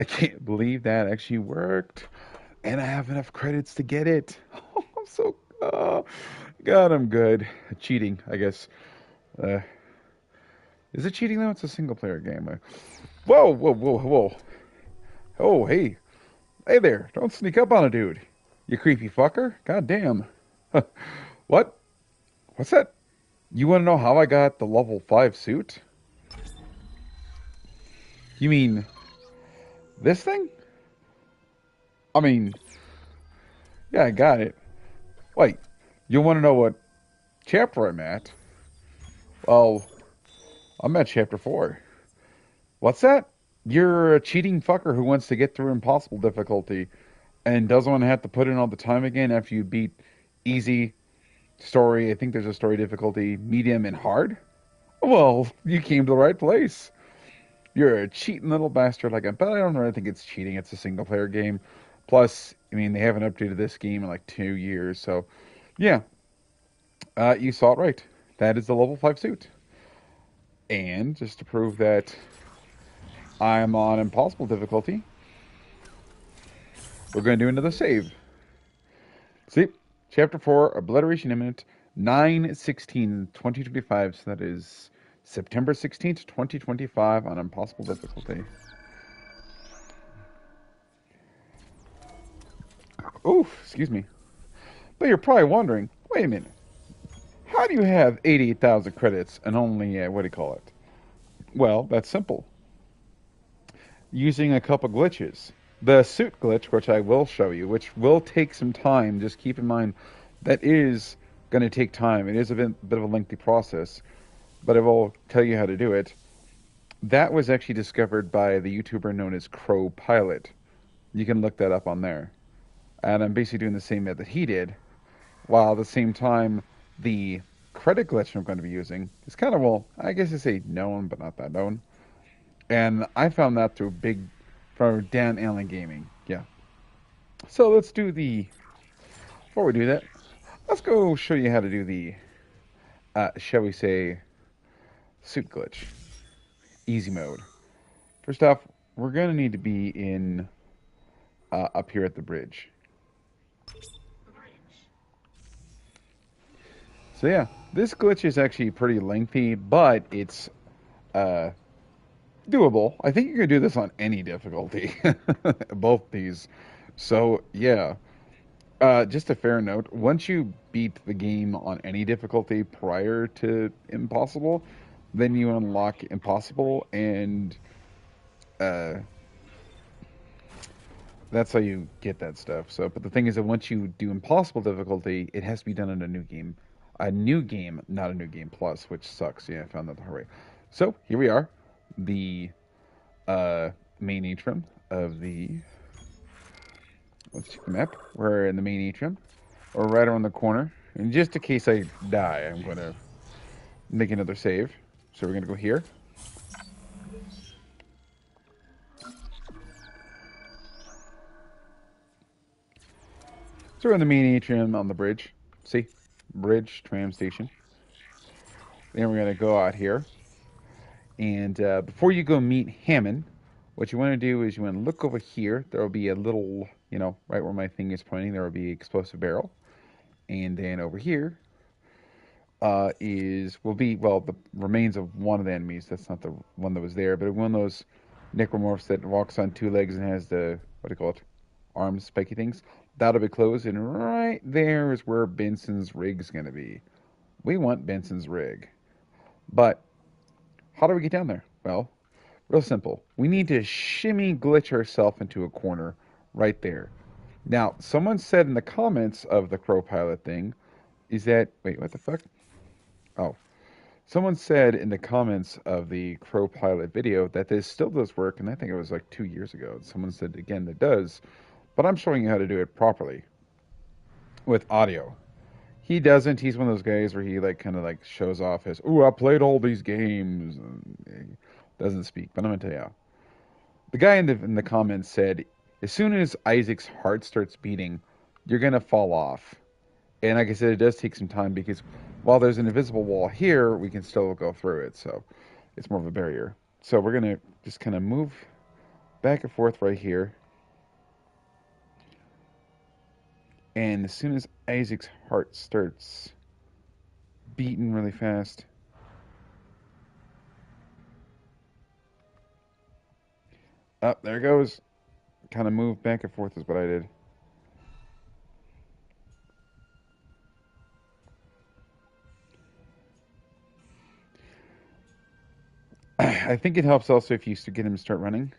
I can't believe that actually worked. And I have enough credits to get it. I'm so, oh, God, I'm good. Cheating, I guess. Uh, is it cheating though? It's a single player game. Whoa, whoa, whoa, whoa. Oh, hey. Hey there. Don't sneak up on a dude. You creepy fucker. God damn. What? What's that? You want to know how I got the level 5 suit? You mean this thing? I mean, yeah, I got it. Wait, you want to know what chapter I'm at? Well, I'm at chapter 4. What's that? You're a cheating fucker who wants to get through impossible difficulty and doesn't want to have to put in all the time again after you beat easy story. I think there's a story difficulty, medium, and hard. Well, you came to the right place. You're a cheating little bastard like but I don't really think it's cheating. It's a single player game. Plus, I mean, they haven't updated this game in like 2 years. So, yeah, you saw it right. That is the level 5 suit. And just to prove that I'm on impossible difficulty, we're going to do another save. See, chapter 4, obliteration imminent, 9/16/2025. So that is September 16th, 2025 on impossible difficulty. Oh, excuse me. But you're probably wondering, wait a minute, how do you have 88,000 credits and only, what do you call it? Well, that's simple. Using a couple glitches. The suit glitch, which I will show you, which will take some time, just keep in mind that is going to take time. It is a bit of a lengthy process, but I will tell you how to do it. That was actually discovered by the YouTuber known as Crow Pilot. You can look that up on there. And I'm basically doing the same method he did, while at the same time, the credit glitch I'm going to be using is kind of, well, I guess you say known, but not that known. And I found that from Dan Allen Gaming. Yeah. So before we do that, let's go show you how to do the, shall we say, suit glitch. Easy mode. First off, we're going to need to be in, up here at the bridge. So yeah, this glitch is actually pretty lengthy, but it's, uh, doable. I think you can do this on any difficulty, both these. So yeah, just a fair note. Once you beat the game on any difficulty prior to impossible, then you unlock impossible, and uh, that's how you get that stuff. So, but the thing is that once you do impossible difficulty, it has to be done in a new game, not a new game plus, which sucks. Yeah, I found that the hard way. So here we are, the uh, main atrium of the. Let's check the map. We're in the main atrium. We're right around the corner. And just in case I die, I'm going to make another save. So we're going to go here. So we're in the main atrium on the bridge. See? Bridge, tram station. Then we're going to go out here. And before you go meet Hammond, what you want to do is you want to look over here. There will be a little, right where my thing is pointing, there will be an explosive barrel. And then over here will be, well, the remains of one of the enemies. That's not the one that was there, but one of those necromorphs that walks on two legs and has the, what do you call it, arms, spiky things. That'll be closed, and right there is where Benson's rig's going to be. We want Benson's rig. But how do we get down there? Well, real simple. We need to shimmy glitch ourselves into a corner right there. Now, someone said in the comments of the Crow Pilot thing, is that, wait, what the fuck? Oh, someone said in the comments of the Crow Pilot video that this still does work, and I think it was like 2 years ago. Someone said again that does, but I'm showing you how to do it properly with audio. He doesn't. He's one of those guys where he like kind of like shows off his, "Ooh, I played all these games," and he doesn't speak. But I'm gonna tell you, the guy in the comments said, as soon as Isaac's heart starts beating, you're gonna fall off. And like I said, it does take some time because while there's an invisible wall here, we can still go through it. So it's more of a barrier. So we're going to just kind of move back and forth right here. And as soon as Isaac's heart starts beating really fast, up there it goes. Kind of move back and forth is what I did. I think it helps also if you get him to start running.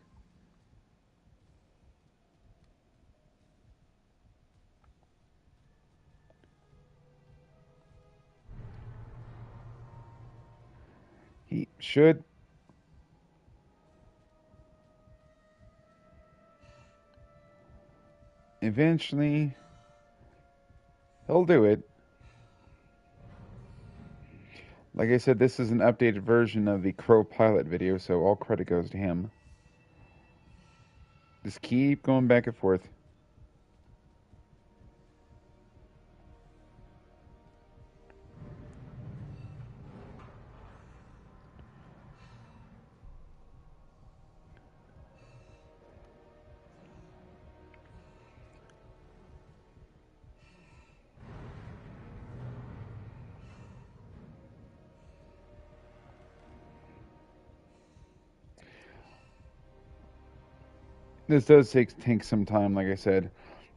He should. Eventually, he'll do it. Like I said, this is an updated version of the Crow pilot video, so all credit goes to him. Just keep going back and forth. This does take some time, like I said.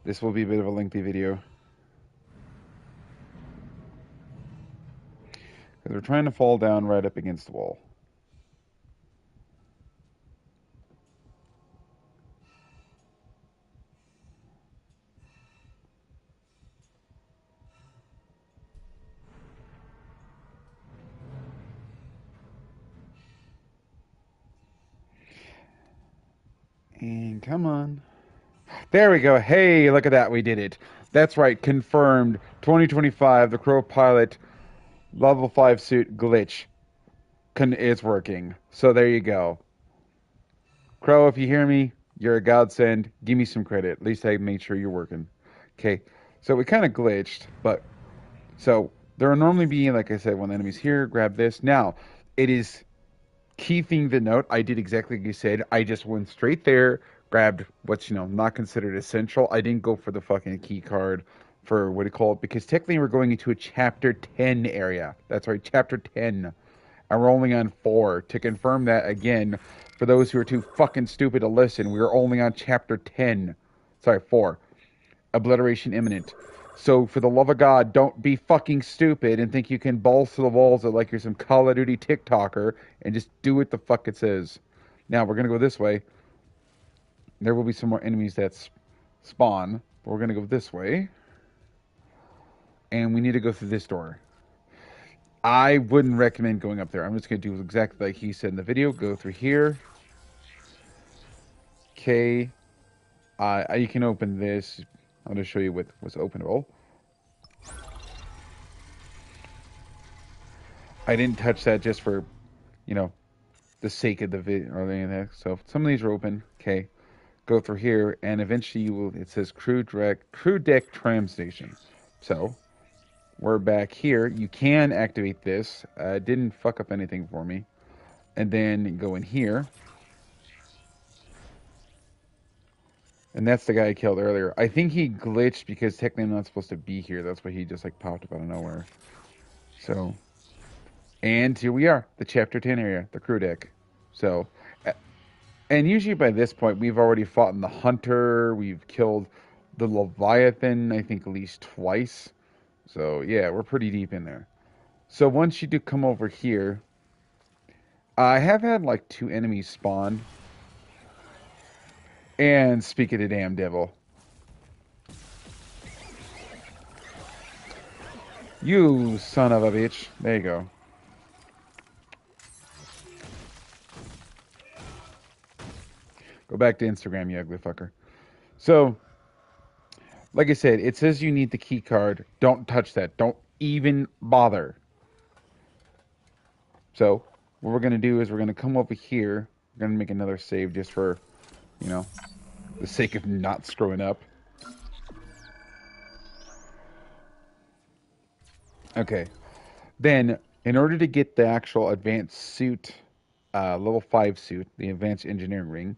This will be a bit of a lengthy video. Because we're trying to fall down right up against the wall. And come on. There we go. Hey, look at that. We did it. That's right. Confirmed. 2025, the Crow Pilot level 5 suit glitch is working. So there you go. Crow, if you hear me, you're a godsend. Give me some credit. At least I made sure you're working. Okay. So we kind of glitched, but so there will normally be, like I said, when the enemy's here, grab this. Now, it is keeping the note. I did exactly like you said. I just went straight there, grabbed what's, not considered essential. I didn't go for the fucking key card for what do you call it? Because technically we're going into a chapter 10 area. That's right, chapter 10. And we're only on 4. To confirm that again, for those who are too fucking stupid to listen, we are only on chapter 10. Sorry, 4. Obliteration imminent. So, for the love of God, don't be fucking stupid and think you can balls to the walls like you're some Call of Duty TikToker and just do what the fuck it says. Now, we're going to go this way. There will be some more enemies that spawn, but we're going to go this way. And we need to go through this door. I wouldn't recommend going up there. I'm just going to do exactly like he said in the video. Go through here. Okay. You can open this. I'll just show you what's openable. I didn't touch that just for, the sake of the video or anything. So some of these are open. Okay. Go through here, and eventually you will. It says crew deck tram station. So we're back here. You can activate this. Didn't fuck up anything for me. And then go in here. And that's the guy I killed earlier. I think he glitched because technically I'm not supposed to be here. That's why he just like popped up out of nowhere. So, and here we are, the chapter 10 area, the crew deck. So, and usually by this point we've already fought in the Hunter. We've killed the Leviathan, I think at least twice. So yeah, we're pretty deep in there. So once you do come over here, I have had like 2 enemies spawn. And speak of the damn devil. You son of a bitch. There you go. Go back to Instagram, you ugly fucker. So, like I said, it says you need the key card. Don't touch that. Don't even bother. So, what we're going to do is we're going to come over here. We're going to make another save just for, the sake of not screwing up. Okay. Then, in order to get the actual advanced suit, level 5 suit, the advanced engineering ring,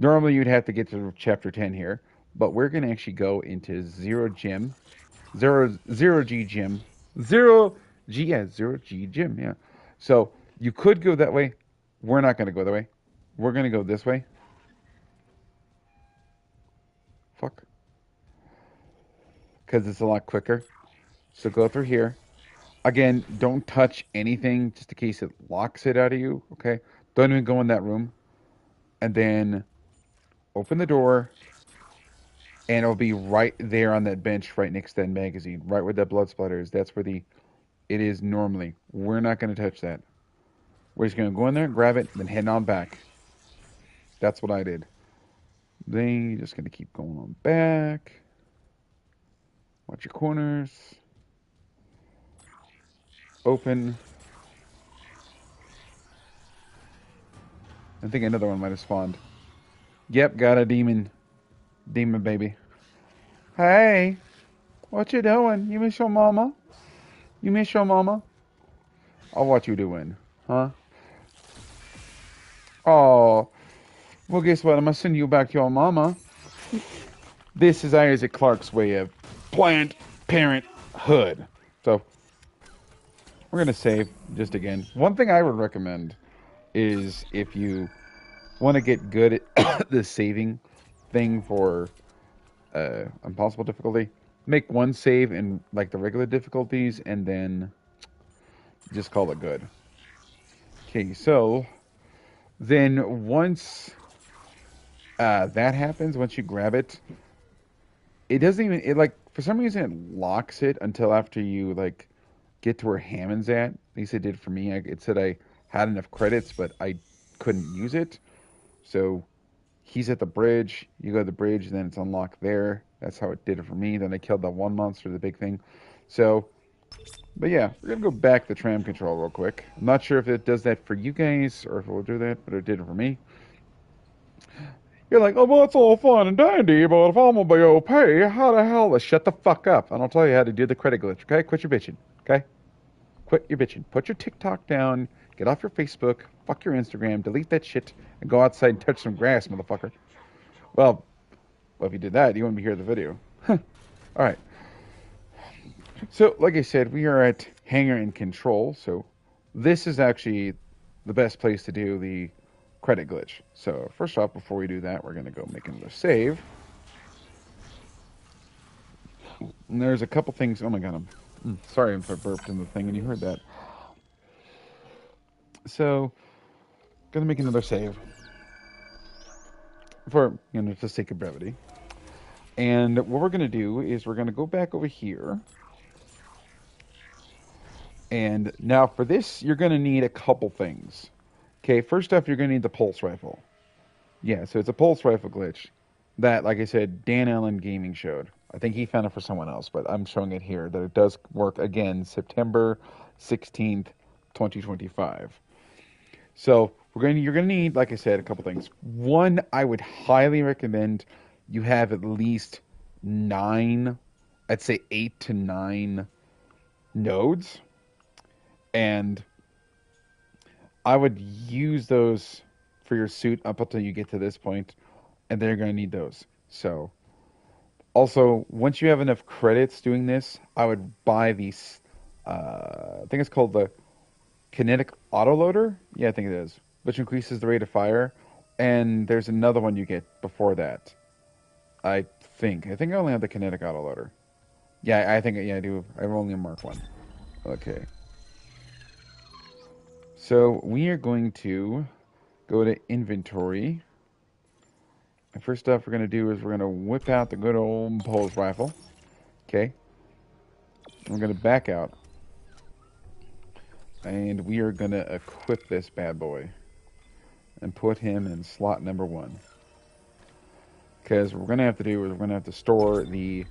Normally you'd have to get to chapter 10 here, but we're going to actually go into zero G gym, zero G, yeah, zero G gym, yeah. So you could go that way. We're not going to go that way. We're going to go this way. Fuck. Because it's a lot quicker. So go through here. Again, don't touch anything just in case it locks it out of you, okay? Don't even go in that room. And then open the door, and it'll be right there on that bench right next to that magazine, right where that blood splatter is. That's where it is normally. We're not going to touch that. We're just going to go in there, grab it, then head on back. That's what I did. Then you're just going to keep going on back. Watch your corners. Open. I think another one might have spawned. Yep, got a demon. Demon baby. Hey, what you doing? You miss your mama? You miss your mama? Oh, what you doing? Huh? Oh, well, guess what? I'm gonna send you back to your mama. This is Isaac Clarke's way of Planned Parenthood. So, we're gonna save just again. One thing I would recommend is if you want to get good at the saving thing for impossible difficulty, make one save in like the regular difficulties and then just call it good. Okay, so then once that happens, once you grab it, it doesn't even, it like, for some reason it locks it until after you like get to where Hammond's at. At least it did for me. It said I had enough credits, but I couldn't use it. So he's at the bridge. You go to the bridge, and then it's unlocked there. That's how it did it for me. Then I killed that one monster, the big thing. So, but yeah, we're gonna go back to tram control real quick. I'm not sure if it does that for you guys or if it will do that, but it did it for me. You're like, oh, well, it's all fun and dandy, but if I'm gonna be OP, how the hell? Shut the fuck up. I don't tell you how to do the credit glitch, okay? Quit your bitching, okay? Quit your bitching. Put your TikTok down. Get off your Facebook. Fuck your Instagram. Delete that shit and go outside and touch some grass, motherfucker. Well, if you did that, you wouldn't be here in the video. All right. So, like I said, we are at Hangar and Control. So, this is actually the best place to do the credit glitch. So, first off, before we do that, we're going to go make another save. And there's a couple things. Oh my god, I'm sorry if I burped in the thing and you heard that. So, gonna make another save for, you know, for the sake of brevity. And what we're gonna do is we're gonna go back over here. And now for this, you're gonna need a couple things. Okay, first off, you're gonna need the pulse rifle. Yeah, so it's a pulse rifle glitch that, like I said, Dan Allen Gaming showed. I think he found it for someone else, but I'm showing it here that it does work again, September 16th, 2025. So you're gonna need, like I said, a couple things. One, I would highly recommend you have at least 9, I'd say 8 to 9 nodes, and I would use those for your suit up until you get to this point, and then you're gonna need those. So, also, once you have enough credits doing this, I would buy these. I think it's called the Kinetic Autoloader. Yeah, I think it is, which increases the rate of fire. And there's another one you get before that. I think. I only have the Kinetic Autoloader. Yeah, I think. Yeah, I do. I only mark one. Okay. So we are going to go to inventory. And first stuff we're going to do is we're going to whip out the good old pulse rifle. Okay. We're going to back out. And we are going to equip this bad boy. And put him in slot number 1. Because what we're going to have to do is we're going to have to store the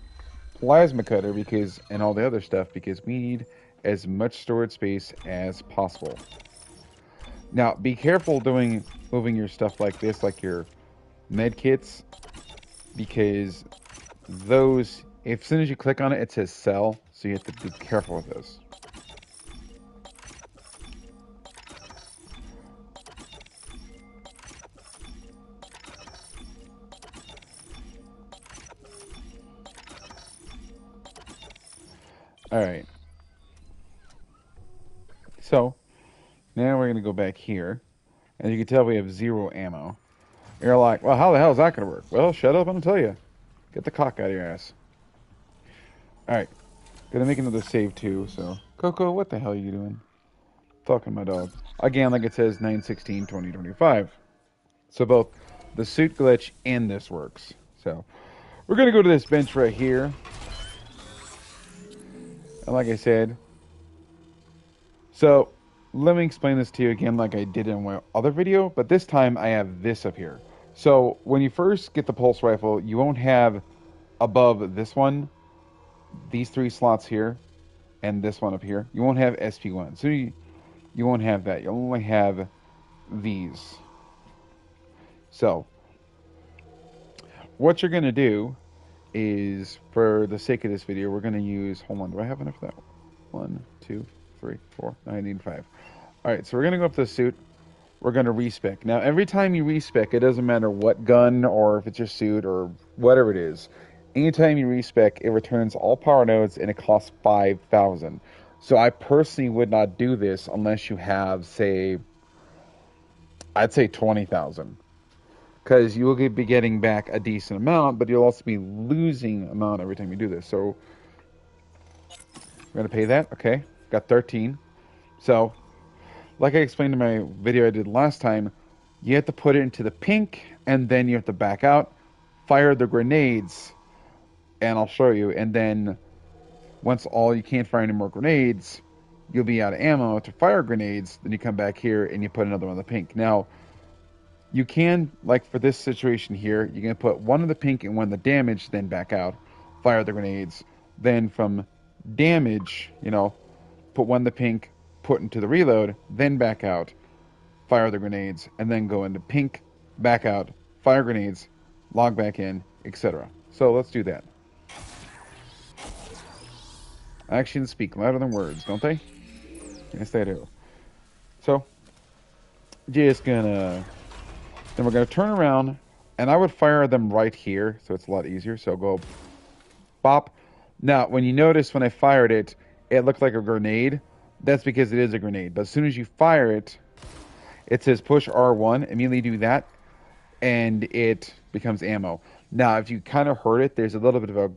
plasma cutter because and all the other stuff because we need as much storage space as possible. Now, be careful moving your stuff like this, like your med kits, because those, as soon as you click on it, it says sell, so you have to be careful with those. All right. So now we're gonna go back here. As you can tell, we have 0 ammo. You're like, well, how the hell is that gonna work? Well, shut up and I'll tell you. Get the cock out of your ass. All right. Gonna make another save too. So Coco, what the hell are you doing? Talking my dog. Again, like it says, 9/16/2025. So both the suit glitch and this works. So we're gonna go to this bench right here. And like I said, so let me explain this to you again like I did in my other video, but this time I have this up here. So when you first get the pulse rifle, you won't have above this one, these 3 slots here, and this one up here. You won't have SP1. So you won't have that. You'll only have these. So what you're going to do is, for the sake of this video, we're going to use, hold on, do I have enough of that? 1, 2, 3, 4, I need 5. All right, so we're going to go up to the suit. We're going to respec. Now, every time you respec, it doesn't matter what gun or if it's your suit or whatever it is. Anytime you respec, it returns all power nodes and it costs 5,000. So I personally would not do this unless you have, say, I'd say 20,000. Because you will be getting back a decent amount, but you'll also be losing amount every time you do this. So we're going to pay that. Okay, got 13. So, like I explained in my video I did last time, you have to put it into the pink, and then you have to back out, fire the grenades, and I'll show you. And then once you can't fire any more grenades, you'll be out of ammo to fire grenades. Then you come back here and you put another one in the pink. Now, you can, like for this situation here, you can put one in the pink and one in the damage, then back out, fire the grenades. Then from damage, put one in the pink, put into the reload, then back out, fire the grenades, and then go into pink, back out, fire grenades, log back in, etc. So let's do that. Actions speak louder than words, don't they? Yes, they do. So, just gonna... Then we're going to turn around, and I would fire them right here, so it's a lot easier. So go bop. Now, when you notice when I fired it, it looked like a grenade. That's because it is a grenade. But as soon as you fire it, it says push R1. Immediately do that, and it becomes ammo. Now, if you kind of heard it, there's a little bit of a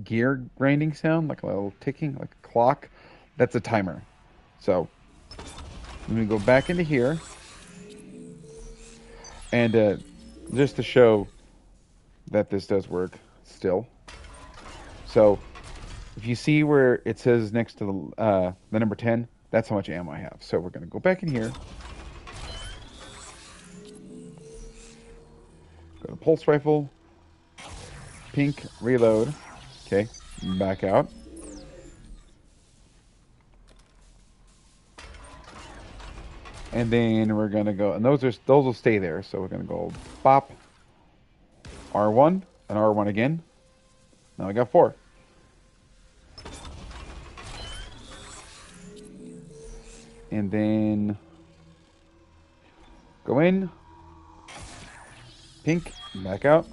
gear grinding sound, like a little ticking, like a clock. That's a timer. So, let me go back into here. And just to show that this does work still. So if you see where it says next to the number 10, that's how much ammo I have. So we're going to go back in here. Go to pulse rifle. Pink, reload. Okay, back out. And then we're gonna go, and those will stay there. So we're gonna go bop, R1, and R1 again. Now I got 4. And then go in, pink, back out.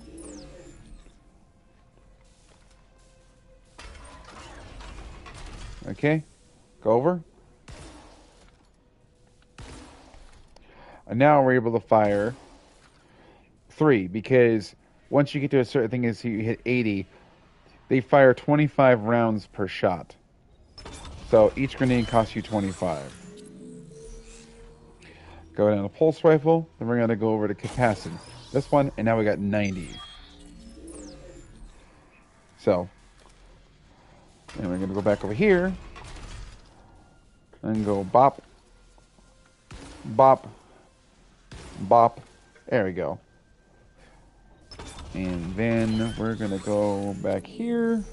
Okay, go over. And now we're able to fire 3, because once you get to a certain thing, is you hit 80, they fire 25 rounds per shot. So each grenade costs you 25. Go down to pulse rifle, then we're going to go over to capacity. This one, and now we got 90. So, and we're going to go back over here, and go bop, bop, bop. There we go. And then we're going to go back here.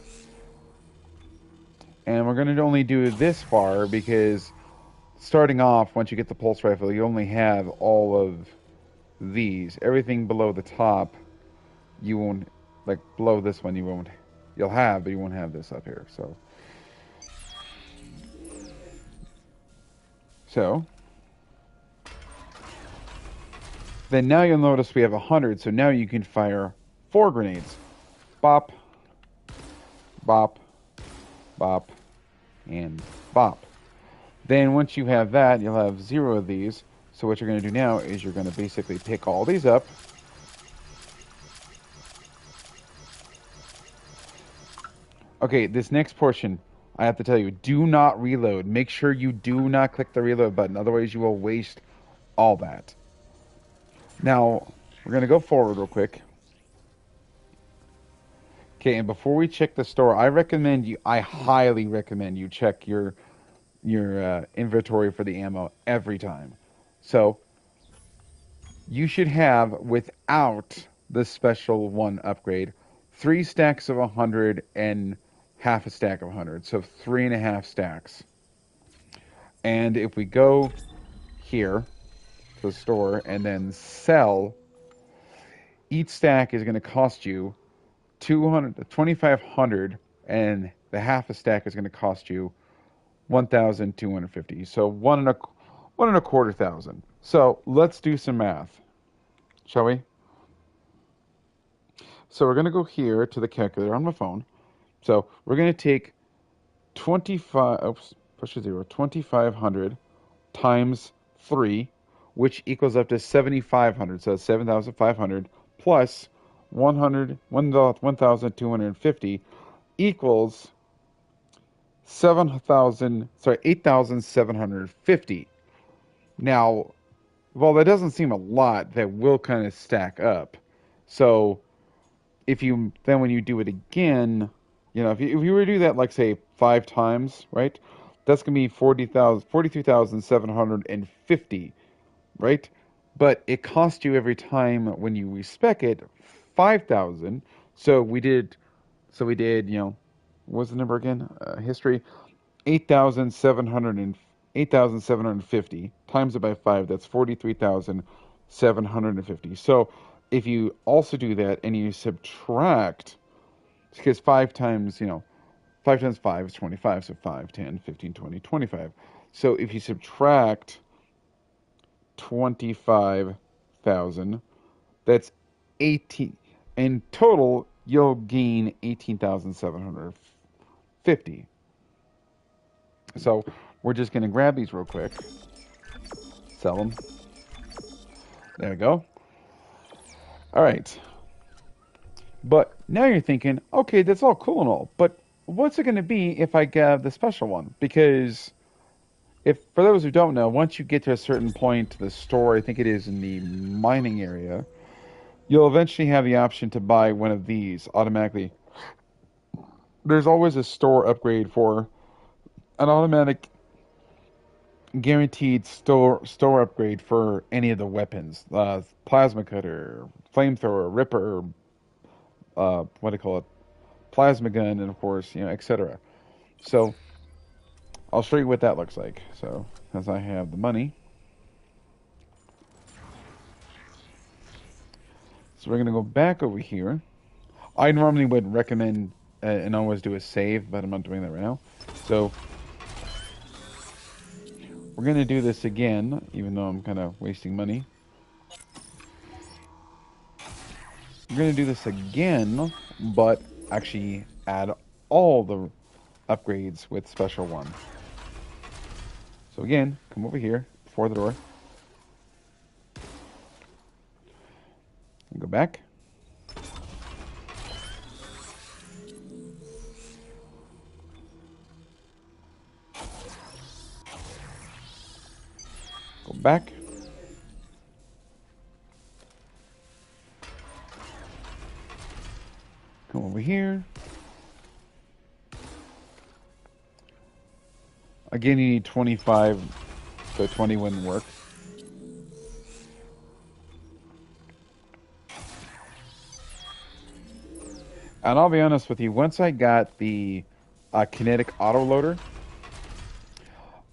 And we're going to only do this far because starting off, once you get the pulse rifle, you only have all of these. Everything below the top, you won't, like below this one, you'll have, but you won't have this up here. So then now you'll notice we have 100, so now you can fire 4 grenades. Bop, bop, bop, and bop. Then once you have that, you'll have 0 of these. So what you're going to do now is you're going to basically pick all these up. Okay, this next portion, I have to tell you, do not reload. Make sure you do not click the reload button. Otherwise, you will waste all that. Now, we're going to go forward real quick. Okay, and before we check the store, I highly recommend you check your inventory for the ammo every time. So, you should have, without the special one upgrade, 3 stacks of 100 and half a stack of 100. So 3.5 stacks. And if we go here to the store and then sell, each stack is going to cost you 2,500, and the half a stack is going to cost you 1,250. So one and a quarter thousand. So let's do some math, shall we? So we're going to go here to the calculator on my phone. So we're going to take 25, oops, push a 0, 2,500 times 3, which equals up to 7,500. So that's 7,500 plus 1,250 equals 8,750. Now, while that doesn't seem a lot, that will kind of stack up. So when you do it again, if you were to do that, like, say, 5 times, right? That's going to be 43,750, right? But it costs you every time when you respec it 5,000. So we did, what was the number again? History, 8,750 times it by 5, that's 43,750. So if you also do that and you subtract, because 5 times 5 is 25, so 5, 10, 15, 20, 25. So if you subtract 25,000, that's 18. In total, you'll gain 18,750. So we're just going to grab these real quick. Sell them. There we go. All right. But now you're thinking, okay, that's all cool and all, but what's it going to be if I get the special one? Because for those who don't know, once you get to a certain point to the store, I think it is in the mining area, you'll eventually have the option to buy one of these automatically. There's always a store upgrade for an automatic guaranteed store upgrade for any of the weapons. Plasma cutter, flamethrower, ripper, what do you call it? Plasma gun, and of course, etc. So I'll show you what that looks like. So as I have the money, so we're gonna go back over here. I normally would recommend and always do a save, but I'm not doing that right now. So we're gonna do this again, even though I'm kind of wasting money. We're gonna do this again, but actually add all the upgrades with special one. So again, come over here before the door. And go back. Go back. Come over here. Again, you need 25, so 20 wouldn't work. And I'll be honest with you, once I got the kinetic autoloader,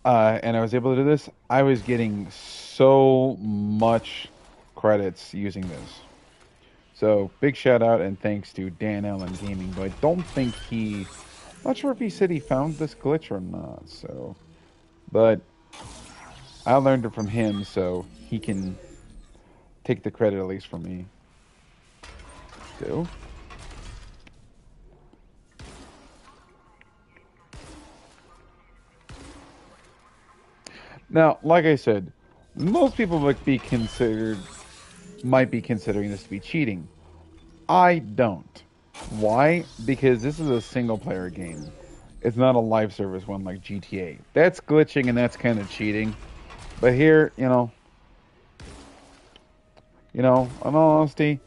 and I was able to do this, I was getting so much credits using this. So, big shout out and thanks to Dan Allen Gaming, but I don't think not sure if he said he found this glitch or not, so, but I learned it from him, so he can take the credit at least from me. So, Now, like I said, most people might be considering this to be cheating. I don't. Why? Because this is a single player game. It's not a live service one like GTA. That's glitching and that's kind of cheating. But here, in all honesty,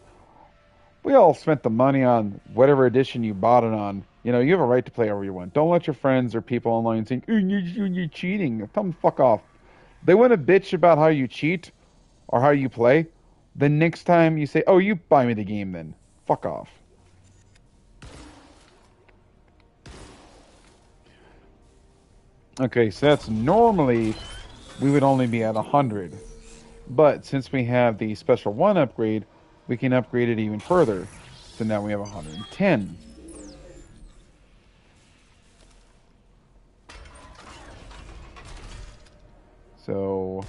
we all spent the money on whatever edition you bought it on. You have a right to play however you want. Don't let your friends or people online think, oh, you're cheating. Tell them fuck off. They want to bitch about how you cheat or how you play. The next time you say, oh, you buy me the game then. Fuck off. Okay, so that's normally we would only be at 100. But since we have the special one upgrade, we can upgrade it even further. So now we have 110. So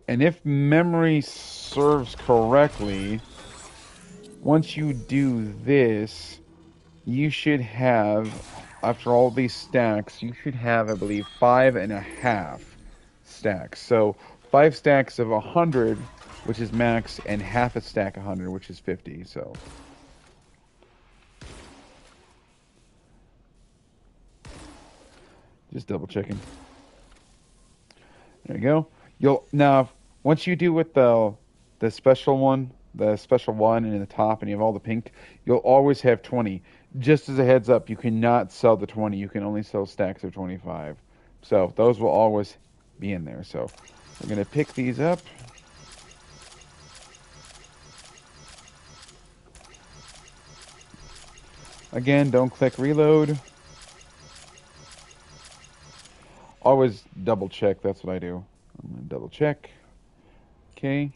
and if memory serves correctly, once you do this, you should have, after all these stacks, you should have, I believe, 5.5 stacks. So 5 stacks of 100, which is max, and half a stack 100, which is 50. So just double checking. There you go. You'll now once you do with the special one and in the top, and you have all the pink, you'll always have 20. Just as a heads up, you cannot sell the 20. You can only sell stacks of 25. So those will always be in there. So we're gonna pick these up. Again, don't click reload. Always double check. That's what I do. I'm gonna double check. Okay.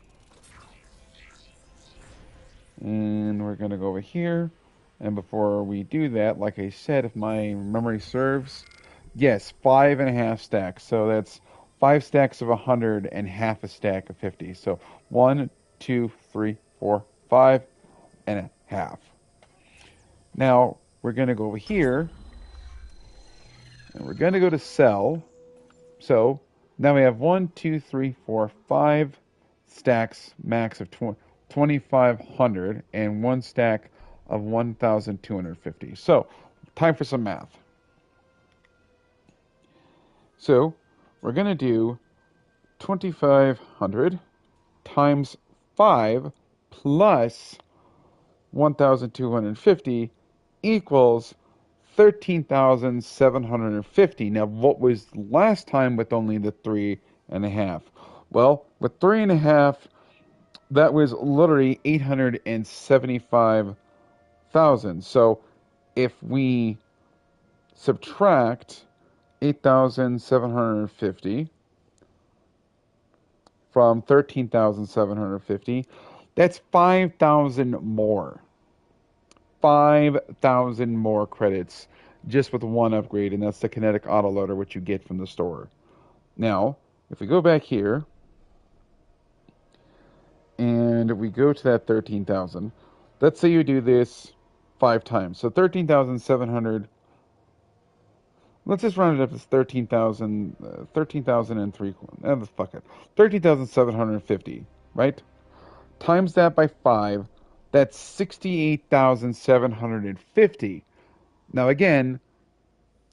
And we're going to go over here. And before we do that, like I said, if my memory serves, yes, 5.5 stacks. So that's 5 stacks of 100 and half a stack of 50. So 1, 2, 3, 4, 5.5. Now we're going to go over here and we're going to go to sell. So now we have 1, 2, 3, 4, 5 stacks max of 2,500 and 1 stack of 1,250. So time for some math. So we're going to do 2,500 times 5 plus 1,250 equals 13,750. Now, what was last time with only the 3.5? Well, with 3.5, that was literally 875,000. So if we subtract 8,750 from 13,750, that's 5,000 more. 5,000 more credits just with one upgrade, and that's the kinetic autoloader, which you get from the store. Now, if we go back here, and we go to that 13,000, let's say you do this 5 times. So 13,700, let's just round it up to 13,000, 13,003, fuck it, 13,750, right? Times that by 5, that's 68,750. Now again,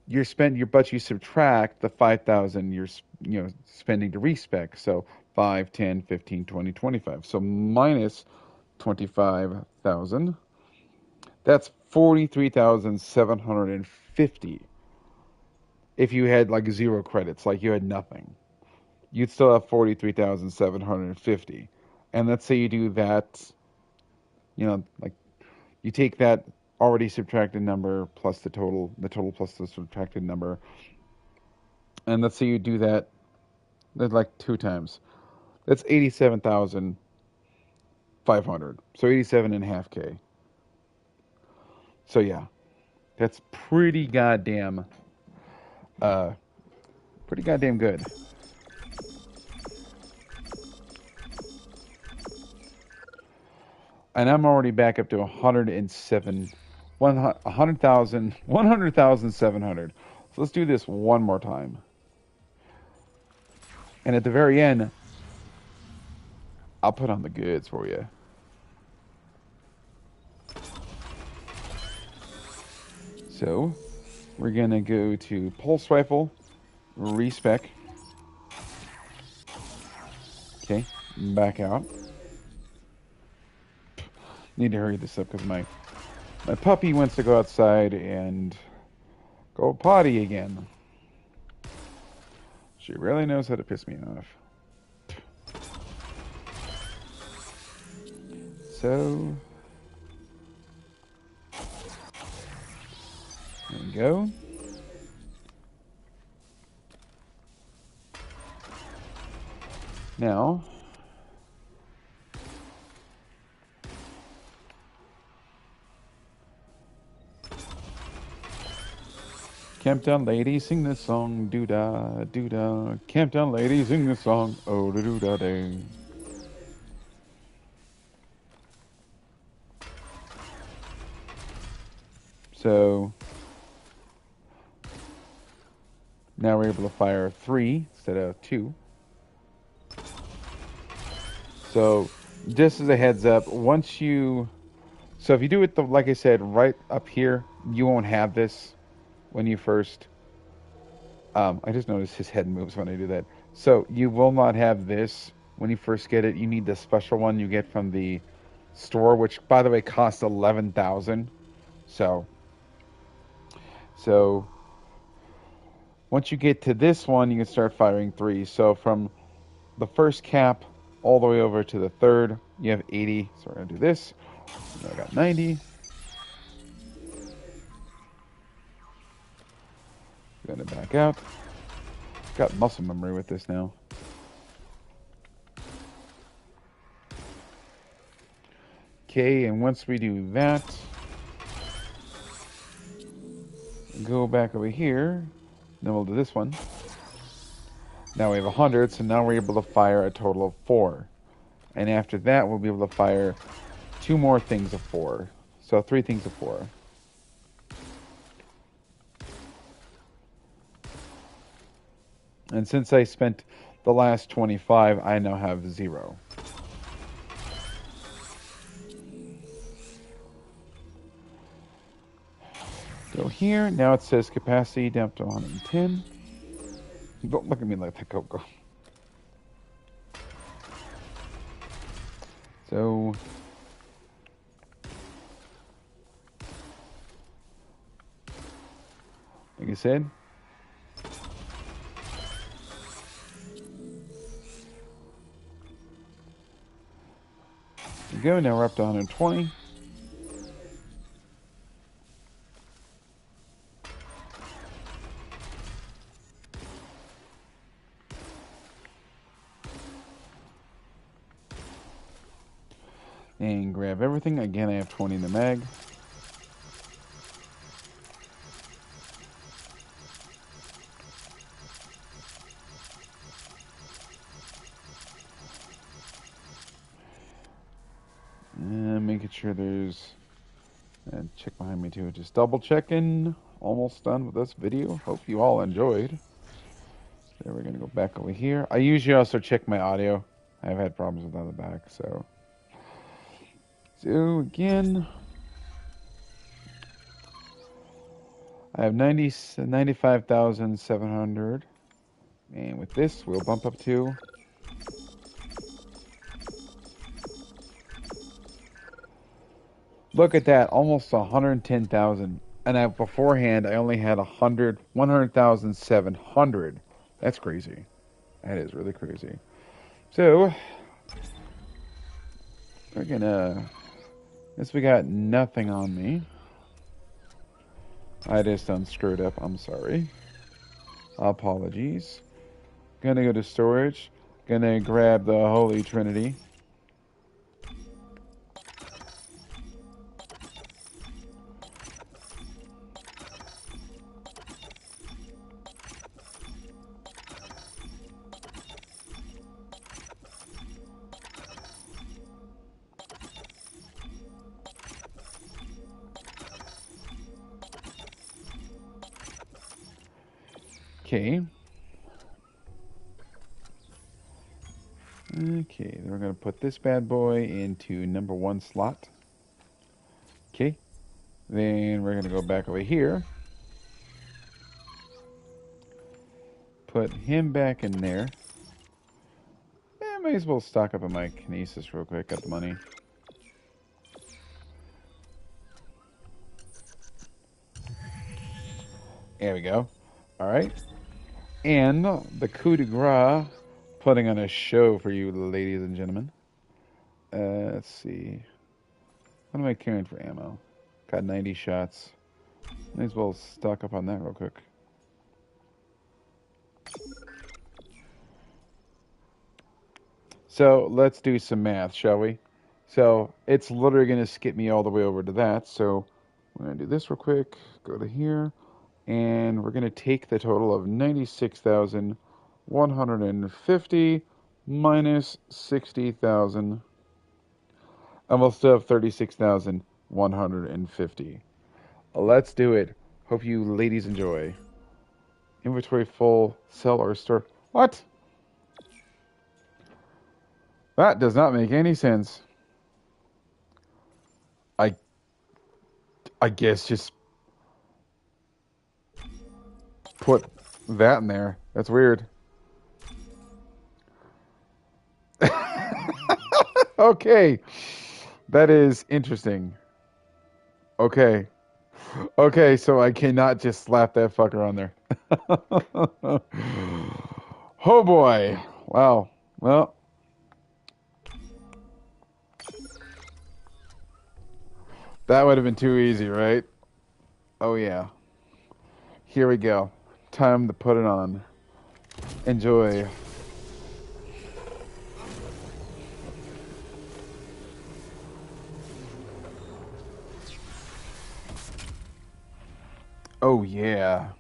but you subtract the 5,000 you're spending to respec. So 5, 10, 15, 20, 25. So minus 25,000. That's 43,750. If you had like 0 credits, like you had nothing, you'd still have 43,750. And let's say you do that, like you take that already subtracted number plus the total plus the subtracted number, and let's say you do that like 2 times. That's 87,500. So 87.5K. So yeah, that's pretty goddamn good. And I'm already back up to 107 100,000, 100,700. So let's do this one more time. And at the very end, I'll put on the goods for you. So we're gonna go to pulse rifle, respec. Okay, back out. Need to hurry this up because my puppy wants to go outside and go potty again. She really knows how to piss me off. So there we go. Now, Camptown ladies sing this song, doo da doo da. Camptown ladies sing this song, oh da doo da day. So now we're able to fire 3 instead of 2. So just as a heads up, so if you do it like I said, right up here, you won't have this when you first. I just noticed his head moves when I do that. So you will not have this when you first get it. You need the special one you get from the store, which by the way costs 11,000. So once you get to this one, you can start firing 3. So from the first cap all the way over to the third, you have 80. So we're gonna do this. I got 90. Gonna back out. Got muscle memory with this now. Okay, and once we do that, go back over here. Then we'll do this one. Now we have 100, so now we're able to fire a total of 4. And after that, we'll be able to fire 2 more things of 4. So 3 things of 4. And since I spent the last 25, I now have 0. Go here. Now it says capacity down to 110. Don't look at me like that, go. So like I said, there we go. Now we're up to 120. And grab everything. Again, I have 20 in the mag. And making sure there's... And check behind me too. Just double checking. Almost done with this video. Hope you all enjoyed. So we're going to go back over here. I usually also check my audio. I've had problems with that in the back, so... So again, I have 95,700, and with this, we'll bump up to look at that, almost 110,000. And beforehand, I only had 100,700. That's crazy. That is really crazy. So we're gonna. Since we got nothing on me, I just unscrewed up. I'm sorry. Apologies. Gonna go to storage. Gonna grab the Holy Trinity. Okay. Okay, then we're going to put this bad boy into number 1 slot. Okay. Then we're going to go back over here. Put him back in there. I might as well stock up on my kinesis real quick. Got the money. There we go. All right. And the coup de grace, putting on a show for you, ladies and gentlemen. Let's see. What am I carrying for ammo? Got 90 shots. Might as well stock up on that real quick. So let's do some math, shall we? So it's literally going to skip me all the way over to that. So we're going to do this real quick. Go to here. And we're going to take the total of 96,150 minus 60,000. And we'll still have 36,150. Let's do it. Hope you ladies enjoy. Inventory full, sell or store. What? That does not make any sense. I guess just put that in there. That's weird. Okay. That is interesting. Okay. Okay, so I cannot just slap that fucker on there. Oh boy. Wow. Well, that would have been too easy, right? Oh yeah. Here we go. Time to put it on. Enjoy. Oh yeah.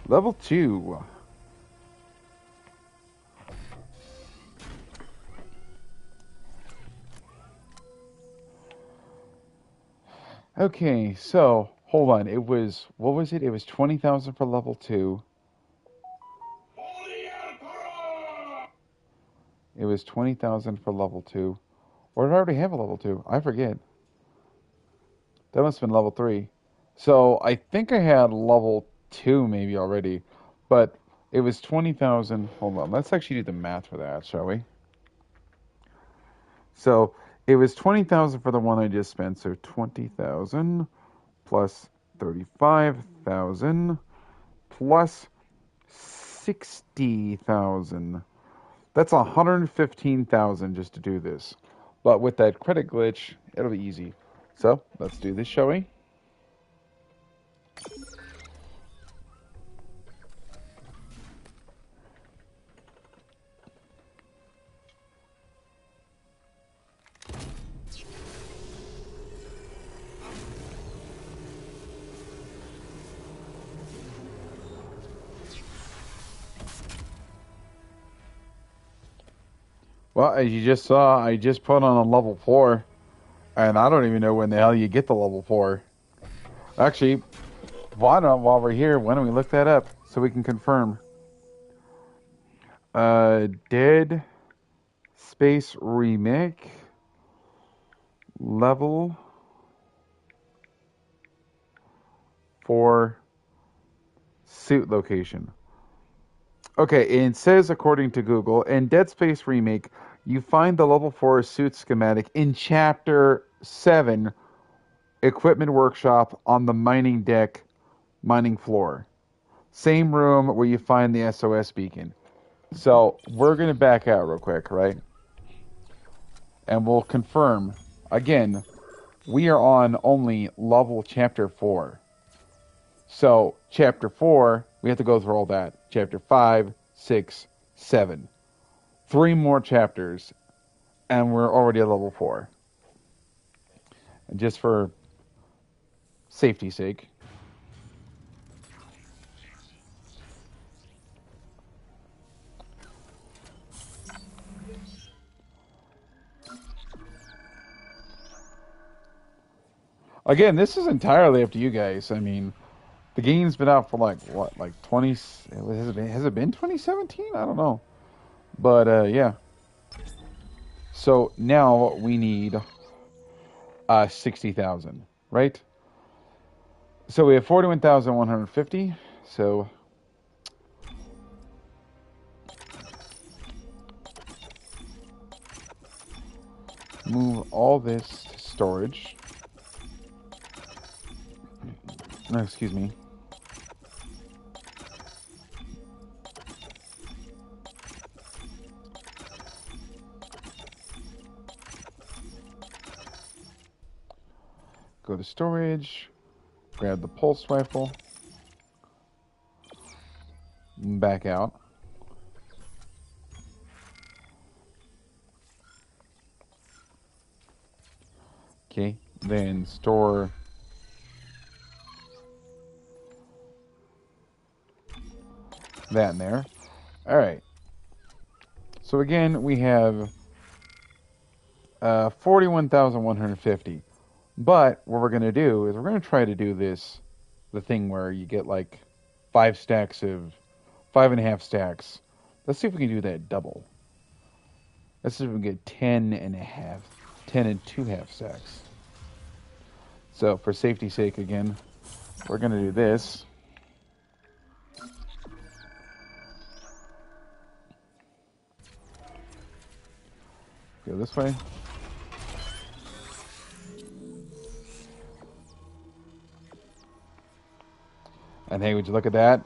Level 2. Okay, so hold on. It was, what was it? It was 20,000 for level 2. It was 20,000 for level 2. Or did I already have a level 2? I forget. That must have been level 3. So I think I had level 2 maybe already. But it was 20,000. Hold on. Let's actually do the math for that, shall we? So it was 20,000 for the one I just spent. So 20,000 plus 35,000 plus 60,000. That's 115,000 just to do this. But with that credit glitch, it'll be easy. So let's do this, shall we? Well, as you just saw, I just put on a level 4. And I don't even know when the hell you get the level 4. Actually, while we're here, why don't we look that up so we can confirm? Dead Space Remake level 4 suit location. Okay, it says according to Google, in Dead Space Remake, you find the level 4 suit schematic in Chapter 7, Equipment Workshop on the mining deck, mining floor. Same room where you find the SOS beacon. So we're going to back out real quick, right? And we'll confirm. Again, we are on only level Chapter 4. So, Chapter 4, we have to go through all that. Chapter 5, 6, 7. 3 more chapters, and we're already at level 4. And just for safety's sake. Again, this is entirely up to you guys. I mean, The game's been out for like what, like 20? Has it been 2017? I don't know. But yeah. So now we need 60,000, right? So we have 41,150. So move all this to storage. No, excuse me. Go to storage. Grab the pulse rifle. Back out. Okay. Then store that in there. All right. So again, we have 41,150. But what we're going to do is we're going to try to do this, the thing where you get like 5.5 stacks. Let's see if we can do that double. Let's see if we can get 10.5, 10.2 stacks. So for safety's sake again, we're going to do this. Go this way. And hey, would you look at that?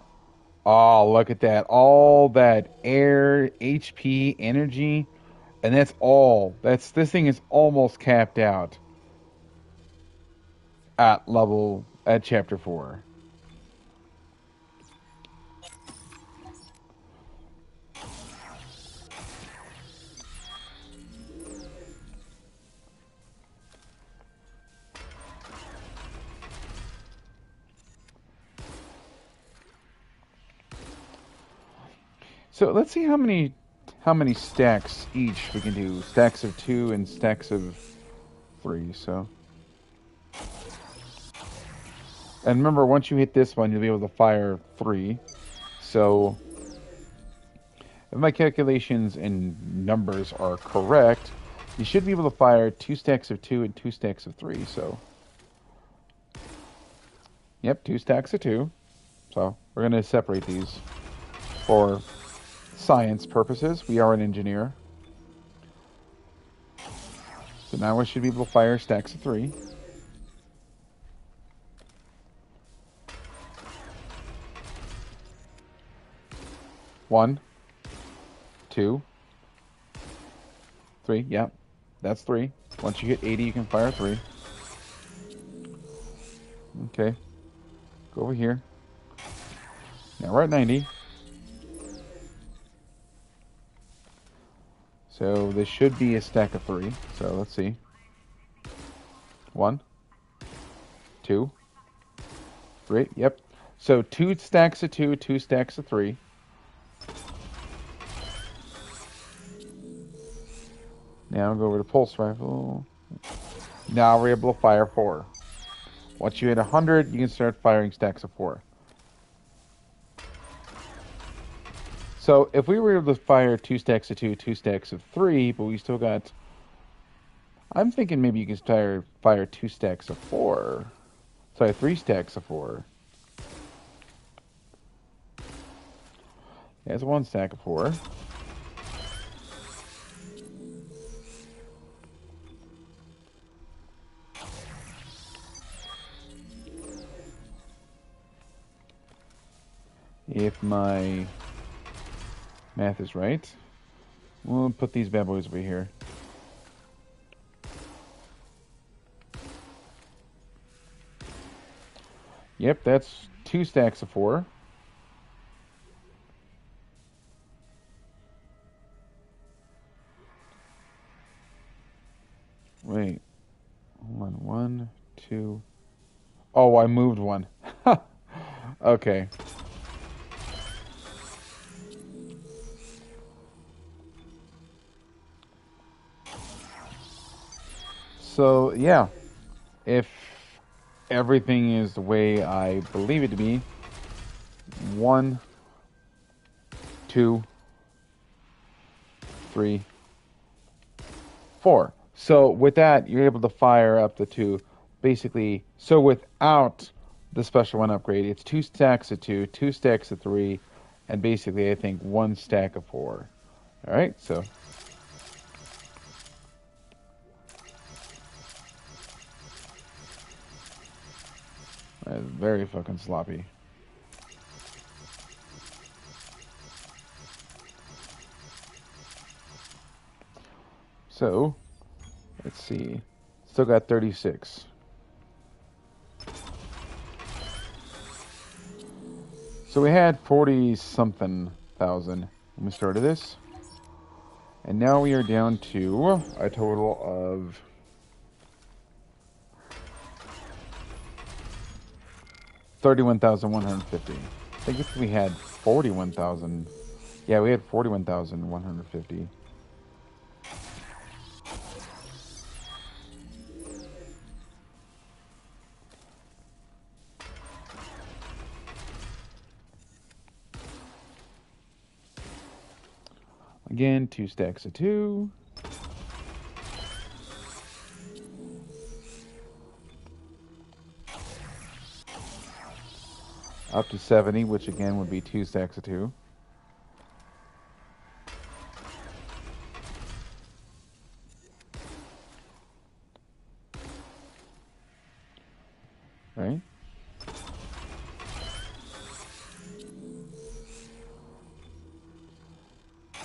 Oh, look at that. All that air, HP, energy, and that's all. This thing is almost capped out at chapter 4. So let's see how many stacks each we can do. Stacks of 2 and stacks of 3. So, and remember, once you hit this one, you'll be able to fire 3. So, if my calculations and numbers are correct, you should be able to fire 2 stacks of 2 and 2 stacks of 3. So, yep, 2 stacks of 2. So we're going to separate these for science purposes. We are an engineer. So now we should be able to fire stacks of 3. One, 2, 3. Yep, that's 3. Once you hit 80, you can fire 3. Okay. Go over here. Now we're at 90. So this should be a stack of 3. So let's see. 1, 2, 3. Yep. So 2 stacks of 2, 2 stacks of 3. Now go over to pulse rifle. Now we're able to fire 4. Once you hit 100, you can start firing stacks of 4. So if we were able to fire 2 stacks of 2, 2 stacks of 3, but we still got... I'm thinking maybe you can fire 2 stacks of 4. Sorry, 3 stacks of 4. That's 1 stack of 4. If my math is right, we'll put these bad boys over here. Yep, that's 2 stacks of 4. Wait. Hold on. 1, 2. Oh, I moved 1. Okay. So, yeah. If everything is the way I believe it to be. One, two, three, four. So with that, you're able to fire up the two. Basically, so without the special one upgrade, it's two stacks of two, two stacks of three, and basically, I think one stack of four. All right, so that's very fucking sloppy. So let's see. Still got 36. So we had 40 something thousand when we started this. And now we are down to a total of 31,150. I think if we had 41,000. Yeah, we had 41,150. Again, two stacks of two. Up to 70, which again would be two stacks of two. Right?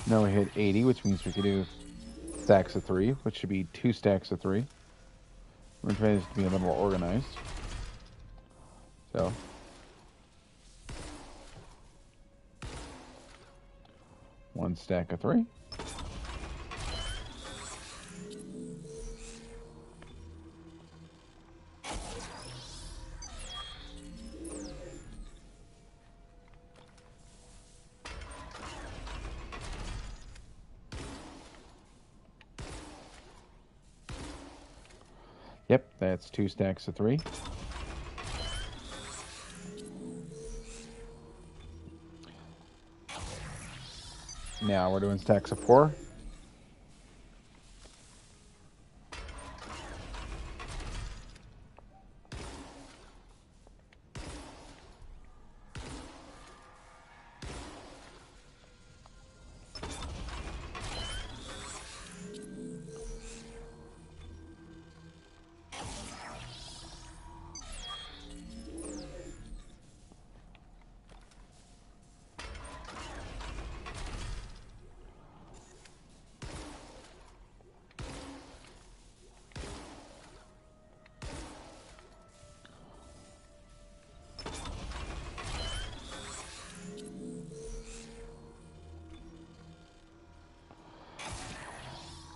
Now we hit 80, which means we could do stacks of three, which should be two stacks of three. We're trying to be a little more organized. So, one stack of three. Yep, that's two stacks of three. Now we're doing stacks of four.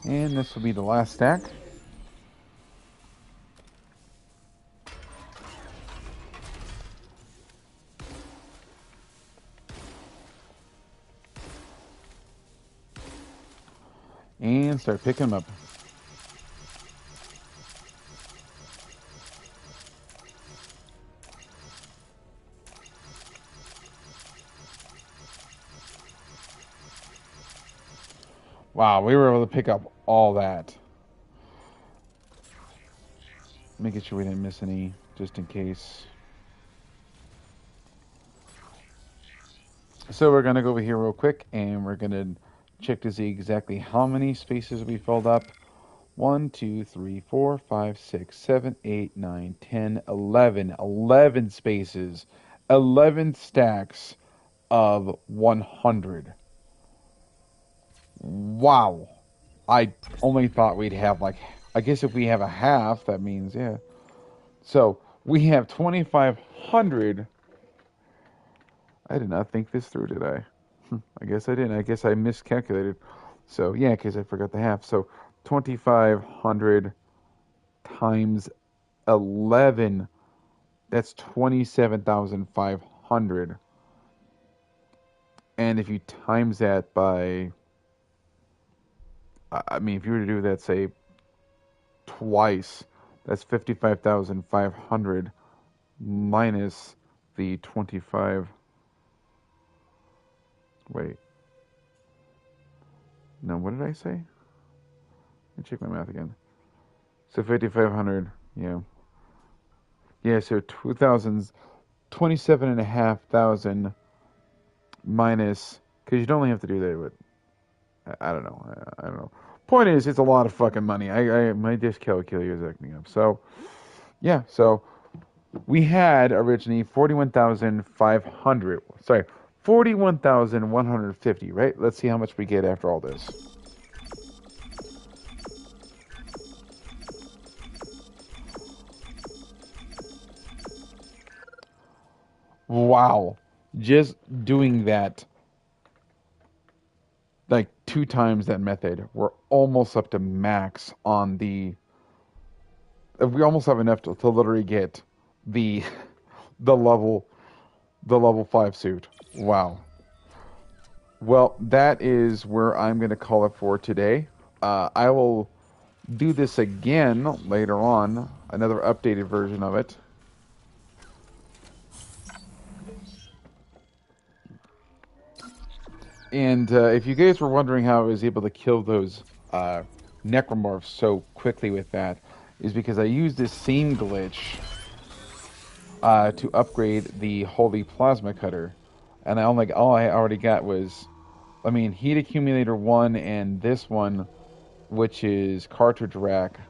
And this will be the last stack. And start picking them up. Wow, we were able to pick up all that. Making sure we didn't miss any, just in case. So we're going to go over here real quick, and we're going to check to see exactly how many spaces we filled up. 1, 2, 3, 4, 5, 6, 7, 8, 9, 10, 11. 11 spaces. 11 stacks of 100. Wow. I only thought we'd have like, I guess if we have a half, that means, yeah. So we have 2,500. I did not think this through, did I? I guess I didn't. I guess I miscalculated. So yeah, because I forgot the half. So 2,500 times 11. That's 27,500. And if you times that by, I mean, if you were to do that, say, twice, That's 55,500 minus the 25. Wait. No, what did I say? Let me check my math again. So 5,500, yeah. Yeah, so 2,000, 27,500 minus, because you'd only have to do that with, I don't know. I don't know. Point is, it's a lot of fucking money. My dyscalculia is acting up. So, yeah, so we had originally 41,500. Sorry, 41,150, right? Let's see how much we get after all this. Wow. Just doing that like two times that method, we're almost up to max on the. We almost have enough to literally get the the level the level 5 suit. Wow. Well, that is where I'm going to call it for today. I will do this again later on, another updated version of it. And if you guys were wondering how I was able to kill those necromorphs so quickly with that, is because I used this same glitch to upgrade the Holy Plasma Cutter, and all I already got was, I mean, Heat Accumulator 1 and this one, which is Cartridge Rack.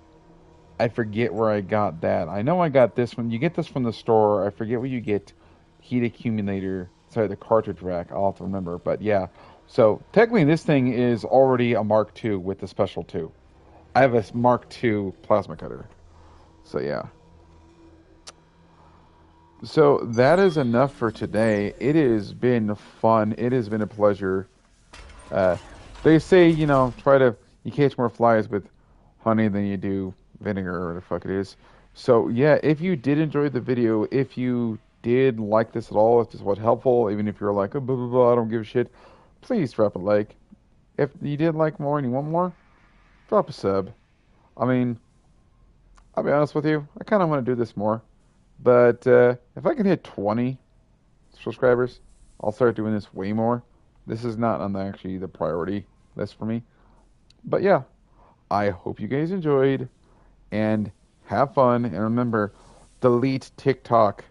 I forget where I got that. I know I got this one. You get this from the store. I forget where you get Heat Accumulator. Sorry, the Cartridge Rack. I'll have to remember. But yeah. So technically, this thing is already a Mark II with the Special 2. I have a Mark II plasma cutter. So yeah. So that is enough for today. It has been fun. It has been a pleasure. Uh, they say, you catch more flies with honey than you do vinegar or whatever the fuck it is. So yeah, if you did enjoy the video, if you did like this at all, if this was helpful, even if you're like, oh, blah, blah, blah, I don't give a shit, please drop a like. If you did like more and you want more, drop a sub. I mean, I'll be honest with you, I kind of want to do this more. But if I can hit 20 subscribers, I'll start doing this way more. This is not on actually the priority list for me. But yeah, I hope you guys enjoyed and have fun. And remember, delete TikTok.